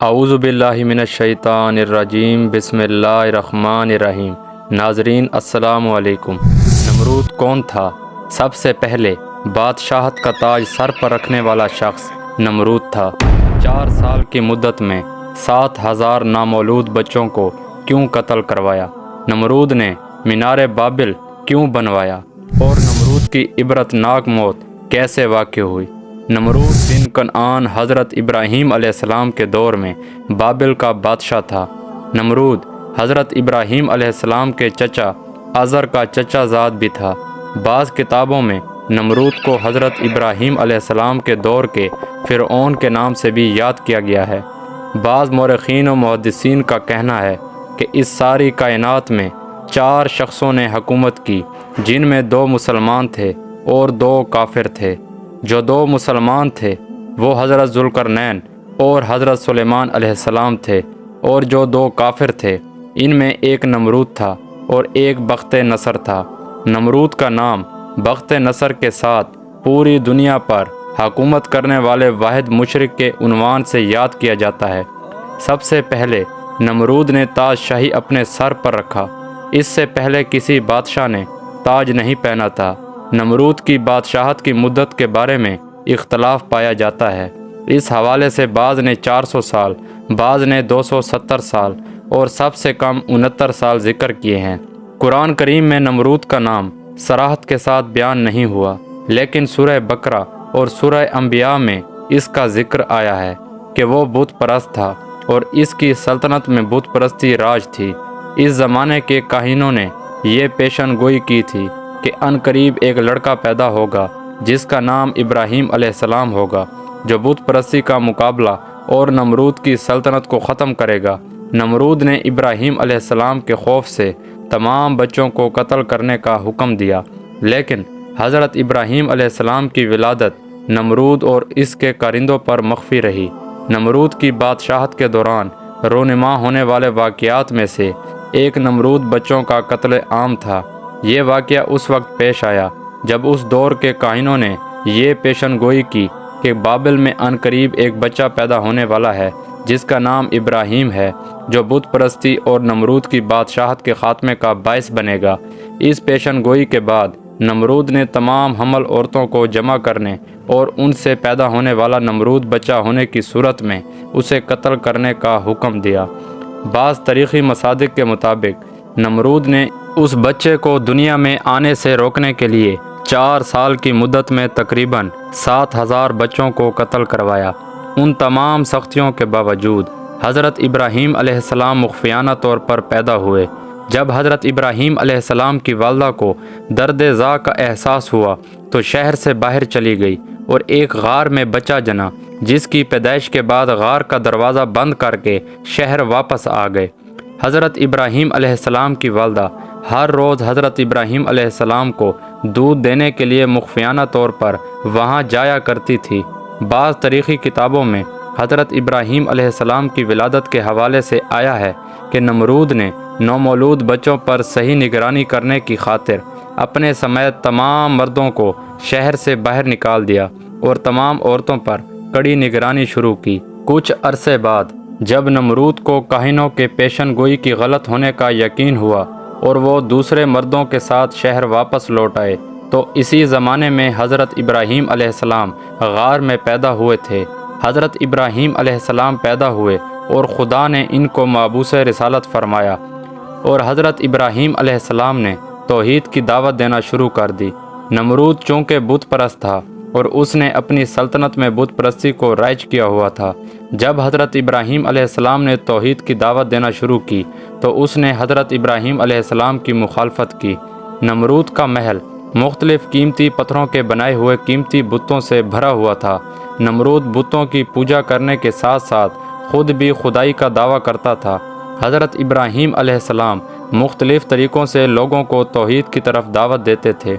اعوذ باللہ من الشیطان الرجیم بسم اللہ الرحمن الرحیم۔ ناظرین السلام علیکم۔ نمرود کون تھا؟ سب سے پہلے بادشاہت کا تاج سر پر رکھنے والا شخص نمرود تھا۔ 4 سال کی مدت میں 7,000 نامولود بچوں کو کیوں قتل کروایا؟ نمرود نے مینار بابل کیوں بنوایا؟ اور نمرود کی عبرتناک موت کیسے واقع ہوئی؟ نمرود بن کنعان حضرت ابراہیم علیہ السلام کے دور میں بابل کا بادشاہ تھا۔ نمرود حضرت ابراہیم علیہ السلام کے چچا آزر کا چچا زاد بھی تھا۔ بعض کتابوں میں نمرود کو حضرت ابراہیم علیہ السلام کے دور کے فرعون کے نام سے بھی یاد کیا گیا ہے۔ بعض مورخین و محدثین کا کہنا ہے کہ اس ساری کائنات میں 4 شخصوں نے حکومت کی، جن میں 2 مسلمان تھے اور 2 کافر تھے۔ جو 2 مسلمان تھے وہ حضرت ذوالقرنین اور حضرت سلیمان علیہ السلام تھے، اور جو 2 کافر تھے ان میں ایک نمرود تھا اور ایک بخت نصر تھا۔ نمرود کا نام بخت نصر کے ساتھ پوری دنیا پر حکومت کرنے والے واحد مشرک کے عنوان سے یاد کیا جاتا ہے۔ سب سے پہلے نمرود نے تاج شاہی اپنے سر پر رکھا۔ اس سے پہلے کسی بادشاہ نے تاج نہیں پہنا تھا۔ نمرود کی بادشاہت کی مدت کے بارے میں اختلاف پایا جاتا ہے۔ اس حوالے سے بعض نے 400 سال، بعض نے 270 سال اور سب سے کم 69 سال ذکر کیے ہیں۔ قرآن کریم میں نمرود کا نام صراحت کے ساتھ بیان نہیں ہوا، لیکن سورہ بقرہ اور سورہ انبیاء میں اس کا ذکر آیا ہے کہ وہ بت پرست تھا اور اس کی سلطنت میں بت پرستی راج تھی۔ اس زمانے کے کاہنوں نے یہ پیشن گوئی کی تھی کہ عنقریب ایک لڑکا پیدا ہوگا جس کا نام ابراہیم علیہ السلام ہوگا، جو بت پرستی کا مقابلہ اور نمرود کی سلطنت کو ختم کرے گا۔ نمرود نے ابراہیم علیہ السلام کے خوف سے تمام بچوں کو قتل کرنے کا حکم دیا، لیکن حضرت ابراہیم علیہ السلام کی ولادت نمرود اور اس کے کارندوں پر مخفی رہی۔ نمرود کی بادشاہت کے دوران رونما ہونے والے واقعات میں سے ایک نمرود بچوں کا قتل عام تھا۔ یہ واقعہ اس وقت پیش آیا جب اس دور کے کاہنوں نے یہ پیشن گوئی کی کہ بابل میں عنقریب ایک بچہ پیدا ہونے والا ہے جس کا نام ابراہیم ہے، جو بت پرستی اور نمرود کی بادشاہت کے خاتمے کا باعث بنے گا۔ اس پیشن گوئی کے بعد نمرود نے تمام حمل عورتوں کو جمع کرنے اور ان سے پیدا ہونے والا نمرود بچہ ہونے کی صورت میں اسے قتل کرنے کا حکم دیا۔ بعض تاریخی مصادق کے مطابق نمرود نے اس بچے کو دنیا میں آنے سے روکنے کے لیے 4 سال کی مدت میں تقریباً 7,000 بچوں کو قتل کروایا۔ ان تمام سختیوں کے باوجود حضرت ابراہیم علیہ السلام مخفیانہ طور پر پیدا ہوئے۔ جب حضرت ابراہیم علیہ السلام کی والدہ کو درد ذا کا احساس ہوا تو شہر سے باہر چلی گئی اور ایک غار میں بچہ جنا، جس کی پیدائش کے بعد غار کا دروازہ بند کر کے شہر واپس آ گئے۔ حضرت ابراہیم علیہ السلام کی والدہ ہر روز حضرت ابراہیم علیہ السلام کو دودھ دینے کے لیے مخفیانہ طور پر وہاں جایا کرتی تھی۔ بعض تاریخی کتابوں میں حضرت ابراہیم علیہ السلام کی ولادت کے حوالے سے آیا ہے کہ نمرود نے نومولود بچوں پر صحیح نگرانی کرنے کی خاطر اپنے سمیت تمام مردوں کو شہر سے باہر نکال دیا اور تمام عورتوں پر کڑی نگرانی شروع کی۔ کچھ عرصے بعد جب نمرود کو کاہنوں کے پیشن گوئی کی غلط ہونے کا یقین ہوا اور وہ دوسرے مردوں کے ساتھ شہر واپس لوٹ آئے، تو اسی زمانے میں حضرت ابراہیم علیہ السلام غار میں پیدا ہوئے تھے۔ حضرت ابراہیم علیہ السلام پیدا ہوئے اور خدا نے ان کو مابعوث رسالت فرمایا، اور حضرت ابراہیم علیہ السلام نے توحید کی دعوت دینا شروع کر دی۔ نمرود چونکہ بت پرست تھا اور اس نے اپنی سلطنت میں بت پرستی کو رائج کیا ہوا تھا، جب حضرت ابراہیم علیہ السلام نے توحید کی دعوت دینا شروع کی تو اس نے حضرت ابراہیم علیہ السلام کی مخالفت کی۔ نمرود کا محل مختلف قیمتی پتھروں کے بنائے ہوئے قیمتی بتوں سے بھرا ہوا تھا۔ نمرود بتوں کی پوجا کرنے کے ساتھ ساتھ خود بھی خدائی کا دعویٰ کرتا تھا۔ حضرت ابراہیم علیہ السلام مختلف طریقوں سے لوگوں کو توحید کی طرف دعوت دیتے تھے۔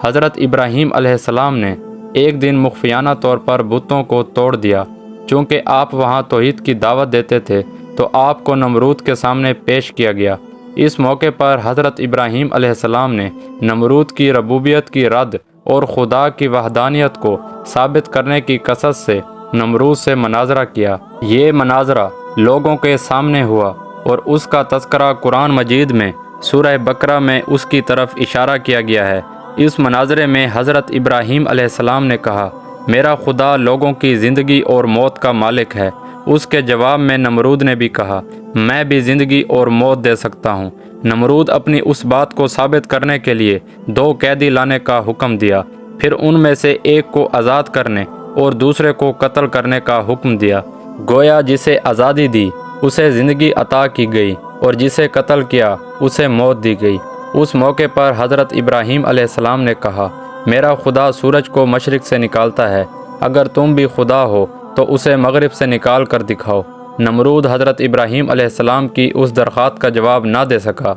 حضرت ابراہیم علیہ السلام نے ایک دن مخفیانہ طور پر بتوں کو توڑ دیا۔ چونکہ آپ وہاں توحید کی دعوت دیتے تھے تو آپ کو نمرود کے سامنے پیش کیا گیا۔ اس موقع پر حضرت ابراہیم علیہ السلام نے نمرود کی ربوبیت کی رد اور خدا کی وحدانیت کو ثابت کرنے کی قصد سے نمرود سے مناظرہ کیا۔ یہ مناظرہ لوگوں کے سامنے ہوا اور اس کا تذکرہ قرآن مجید میں سورہ بقرہ میں اس کی طرف اشارہ کیا گیا ہے۔ اس مناظرے میں حضرت ابراہیم علیہ السلام نے کہا، میرا خدا لوگوں کی زندگی اور موت کا مالک ہے۔ اس کے جواب میں نمرود نے بھی کہا، میں بھی زندگی اور موت دے سکتا ہوں۔ نمرود اپنی اس بات کو ثابت کرنے کے لیے 2 قیدی لانے کا حکم دیا، پھر ان میں سے ایک کو آزاد کرنے اور دوسرے کو قتل کرنے کا حکم دیا۔ گویا جسے آزادی دی اسے زندگی عطا کی گئی اور جسے قتل کیا اسے موت دی گئی۔ اس موقع پر حضرت ابراہیم علیہ السلام نے کہا، میرا خدا سورج کو مشرق سے نکالتا ہے، اگر تم بھی خدا ہو تو اسے مغرب سے نکال کر دکھاؤ۔ نمرود حضرت ابراہیم علیہ السلام کی اس درخواست کا جواب نہ دے سکا۔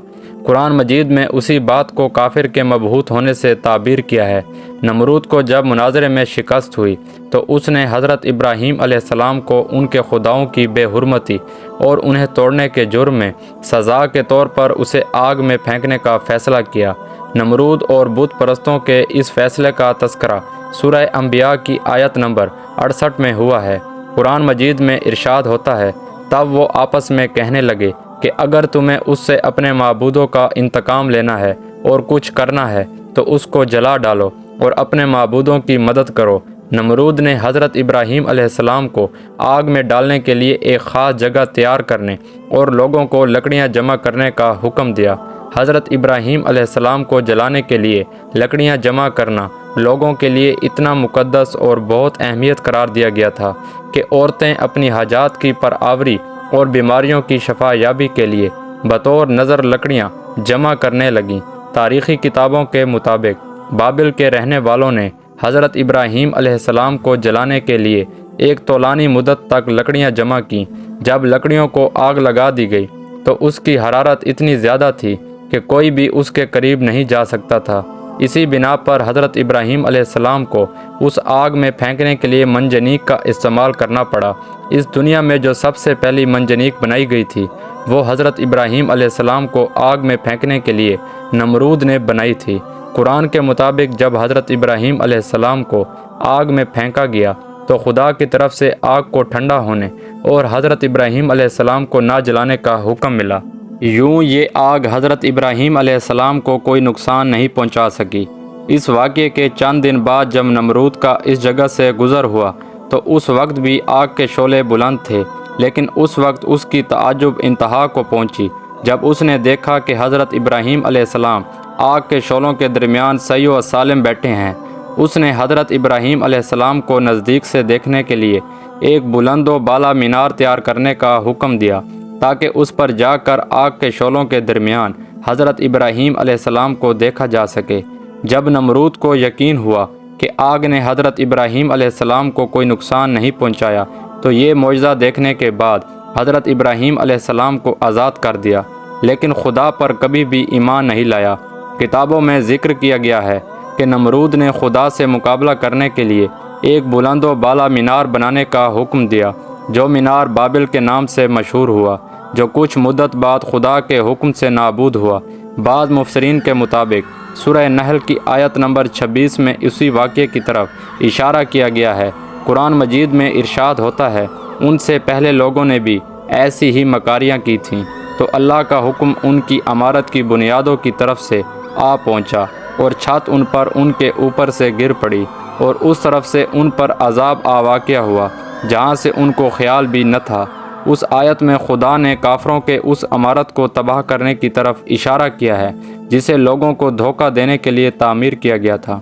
قرآن مجید میں اسی بات کو کافر کے مبہوت ہونے سے تعبیر کیا ہے۔ نمرود کو جب مناظرے میں شکست ہوئی تو اس نے حضرت ابراہیم علیہ السلام کو ان کے خداؤں کی بے حرمتی اور انہیں توڑنے کے جرم میں سزا کے طور پر اسے آگ میں پھینکنے کا فیصلہ کیا۔ نمرود اور بت پرستوں کے اس فیصلے کا تذکرہ سورہ انبیاء کی آیت نمبر 68 میں ہوا ہے۔ قرآن مجید میں ارشاد ہوتا ہے، تب وہ آپس میں کہنے لگے کہ اگر تمہیں اس سے اپنے معبودوں کا انتقام لینا ہے اور کچھ کرنا ہے تو اس کو جلا ڈالو اور اپنے معبودوں کی مدد کرو۔ نمرود نے حضرت ابراہیم علیہ السلام کو آگ میں ڈالنے کے لیے ایک خاص جگہ تیار کرنے اور لوگوں کو لکڑیاں جمع کرنے کا حکم دیا۔ حضرت ابراہیم علیہ السلام کو جلانے کے لیے لکڑیاں جمع کرنا لوگوں کے لیے اتنا مقدس اور بہت اہمیت قرار دیا گیا تھا کہ عورتیں اپنی حاجات کی پرآوری اور بیماریوں کی شفا یابی کے لیے بطور نظر لکڑیاں جمع کرنے لگیں۔ تاریخی کتابوں کے مطابق بابل کے رہنے والوں نے حضرت ابراہیم علیہ السلام کو جلانے کے لیے ایک طولانی مدت تک لکڑیاں جمع کیں۔ جب لکڑیوں کو آگ لگا دی گئی تو اس کی حرارت اتنی زیادہ تھی کہ کوئی بھی اس کے قریب نہیں جا سکتا تھا۔ اسی بنا پر حضرت ابراہیم علیہ السلام کو اس آگ میں پھینکنے کے لیے منجنیق کا استعمال کرنا پڑا۔ اس دنیا میں جو سب سے پہلی منجنیق بنائی گئی تھی وہ حضرت ابراہیم علیہ السلام کو آگ میں پھینکنے کے لیے نمرود نے بنائی تھی۔ قرآن کے مطابق جب حضرت ابراہیم علیہ السلام کو آگ میں پھینکا گیا تو خدا کی طرف سے آگ کو ٹھنڈا ہونے اور حضرت ابراہیم علیہ السلام کو نہ جلانے کا حکم ملا۔ یوں یہ آگ حضرت ابراہیم علیہ السلام کو کوئی نقصان نہیں پہنچا سکی۔ اس واقعے کے چند دن بعد جب نمرود کا اس جگہ سے گزر ہوا تو اس وقت بھی آگ کے شعلے بلند تھے، لیکن اس وقت اس کی تعجب انتہا کو پہنچی جب اس نے دیکھا کہ حضرت ابراہیم علیہ السلام آگ کے شعلوں کے درمیان صحیح و سالم بیٹھے ہیں۔ اس نے حضرت ابراہیم علیہ السلام کو نزدیک سے دیکھنے کے لیے ایک بلند و بالا مینار تیار کرنے کا حکم دیا تاکہ اس پر جا کر آگ کے شعلوں کے درمیان حضرت ابراہیم علیہ السلام کو دیکھا جا سکے۔ جب نمرود کو یقین ہوا کہ آگ نے حضرت ابراہیم علیہ السلام کو کوئی نقصان نہیں پہنچایا تو یہ معجزہ دیکھنے کے بعد حضرت ابراہیم علیہ السلام کو آزاد کر دیا، لیکن خدا پر کبھی بھی ایمان نہیں لایا۔ کتابوں میں ذکر کیا گیا ہے کہ نمرود نے خدا سے مقابلہ کرنے کے لیے ایک بلند و بالا مینار بنانے کا حکم دیا، جو مینار بابل کے نام سے مشہور ہوا، جو کچھ مدت بعد خدا کے حکم سے نابود ہوا۔ بعض مفسرین کے مطابق سورہ نحل کی آیت نمبر 26 میں اسی واقعے کی طرف اشارہ کیا گیا ہے۔ قرآن مجید میں ارشاد ہوتا ہے، ان سے پہلے لوگوں نے بھی ایسی ہی مکاریاں کی تھیں، تو اللہ کا حکم ان کی عمارت کی بنیادوں کی طرف سے آ پہنچا اور چھت ان پر ان کے اوپر سے گر پڑی اور اس طرف سے ان پر عذاب آ واقع ہوا جہاں سے ان کو خیال بھی نہ تھا۔ اس آیت میں خدا نے کافروں کے اس عمارت کو تباہ کرنے کی طرف اشارہ کیا ہے جسے لوگوں کو دھوکہ دینے کے لیے تعمیر کیا گیا تھا۔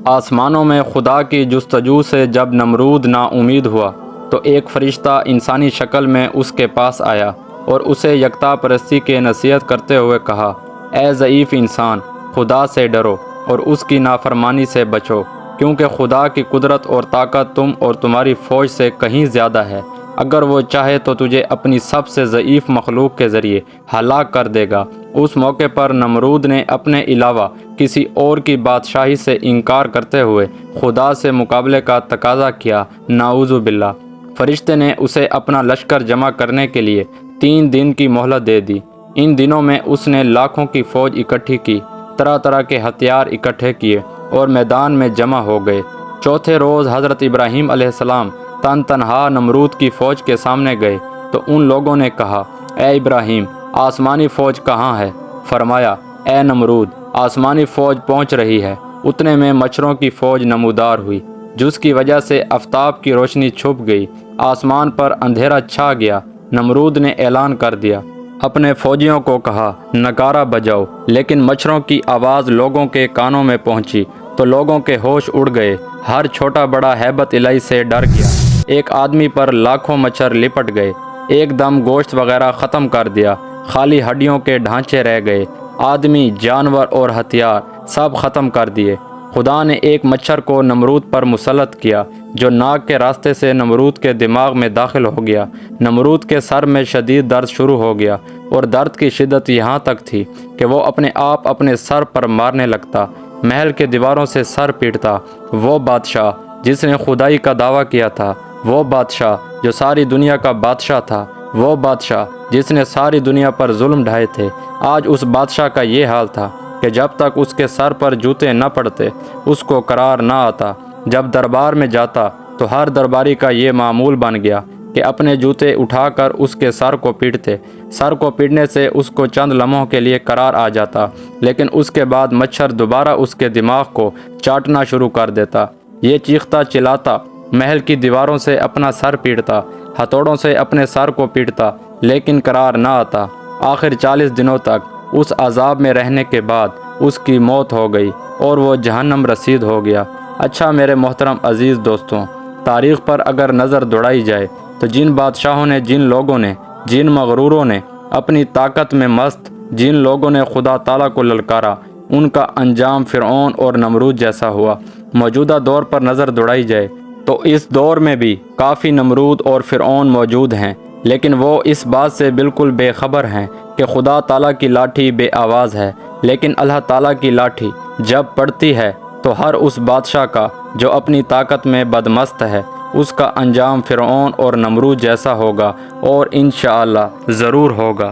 آسمانوں میں خدا کی جستجو سے جب نمرود نا امید ہوا تو ایک فرشتہ انسانی شکل میں اس کے پاس آیا اور اسے یکتا پرستی کے نصیحت کرتے ہوئے کہا، اے ضعیف انسان، خدا سے ڈرو اور اس کی نافرمانی سے بچو، کیونکہ خدا کی قدرت اور طاقت تم اور تمہاری فوج سے کہیں زیادہ ہے۔ اگر وہ چاہے تو تجھے اپنی سب سے ضعیف مخلوق کے ذریعے ہلاک کر دے گا۔ اس موقع پر نمرود نے اپنے علاوہ کسی اور کی بادشاہی سے انکار کرتے ہوئے خدا سے مقابلے کا تقاضا کیا، نعوذ باللہ۔ فرشتے نے اسے اپنا لشکر جمع کرنے کے لیے 3 دن کی مہلت دے دی۔ ان دنوں میں اس نے لاکھوں کی فوج اکٹھی کی، طرح طرح کے ہتھیار اکٹھے کیے اور میدان میں جمع ہو گئے۔ چوتھے روز حضرت ابراہیم علیہ السلام تن تنہا نمرود کی فوج کے سامنے گئے تو ان لوگوں نے کہا، اے ابراہیم، آسمانی فوج کہاں ہے؟ فرمایا، اے نمرود، آسمانی فوج پہنچ رہی ہے۔ اتنے میں مچھروں کی فوج نمودار ہوئی، جس کی وجہ سے آفتاب کی روشنی چھپ گئی، آسمان پر اندھیرا چھا گیا۔ نمرود نے اعلان کر دیا، اپنے فوجیوں کو کہا، نگارہ بجاؤ۔ لیکن مچھروں کی آواز لوگوں کے کانوں میں پہنچی تو لوگوں کے ہوش اڑ گئے، ہر چھوٹا بڑا ہیبت الہی سے ڈر گیا۔ ایک آدمی پر لاکھوں مچھر لپٹ گئے، ایک دم گوشت وغیرہ ختم کر دیا، خالی ہڈیوں کے ڈھانچے رہ گئے، آدمی، جانور اور ہتھیار سب ختم کر دیے۔ خدا نے ایک مچھر کو نمرود پر مسلط کیا جو ناک کے راستے سے نمرود کے دماغ میں داخل ہو گیا۔ نمرود کے سر میں شدید درد شروع ہو گیا اور درد کی شدت یہاں تک تھی کہ وہ اپنے آپ اپنے سر پر مارنے لگتا، محل کے دیواروں سے سر پیٹتا۔ وہ بادشاہ جس نے خدائی کا دعویٰ کیا تھا، وہ بادشاہ جو ساری دنیا کا بادشاہ تھا، وہ بادشاہ جس نے ساری دنیا پر ظلم ڈھائے تھے، آج اس بادشاہ کا یہ حال تھا کہ جب تک اس کے سر پر جوتے نہ پڑتے اس کو قرار نہ آتا۔ جب دربار میں جاتا تو ہر درباری کا یہ معمول بن گیا کہ اپنے جوتے اٹھا کر اس کے سر کو پیٹتے۔ سر کو پیٹنے سے اس کو چند لمحوں کے لیے قرار آ جاتا، لیکن اس کے بعد مچھر دوبارہ اس کے دماغ کو چاٹنا شروع کر دیتا۔ یہ چیختا چلاتا محل کی دیواروں سے اپنا سر پیٹتا، ہتھوڑوں سے اپنے سر کو پیٹتا، لیکن قرار نہ آتا۔ آخر 40 دنوں تک اس عذاب میں رہنے کے بعد اس کی موت ہو گئی اور وہ جہنم رسید ہو گیا۔ اچھا میرے محترم عزیز دوستوں، تاریخ پر اگر نظر دوڑائی جائے تو جن بادشاہوں نے، جن لوگوں نے، جن مغروروں نے اپنی طاقت میں مست، جن لوگوں نے خدا تعالیٰ کو للکارا، ان کا انجام فرعون اور نمرود جیسا ہوا۔ موجودہ دور پر نظر دوڑائی جائے تو اس دور میں بھی کافی نمرود اور فرعون موجود ہیں، لیکن وہ اس بات سے بالکل بے خبر ہیں کہ خدا تعالیٰ کی لاٹھی بے آواز ہے، لیکن اللہ تعالیٰ کی لاٹھی جب پڑتی ہے تو ہر اس بادشاہ کا جو اپنی طاقت میں بدمست ہے، اس کا انجام فرعون اور نمرود جیسا ہوگا، اور انشاءاللہ ضرور ہوگا۔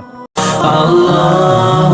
اللہ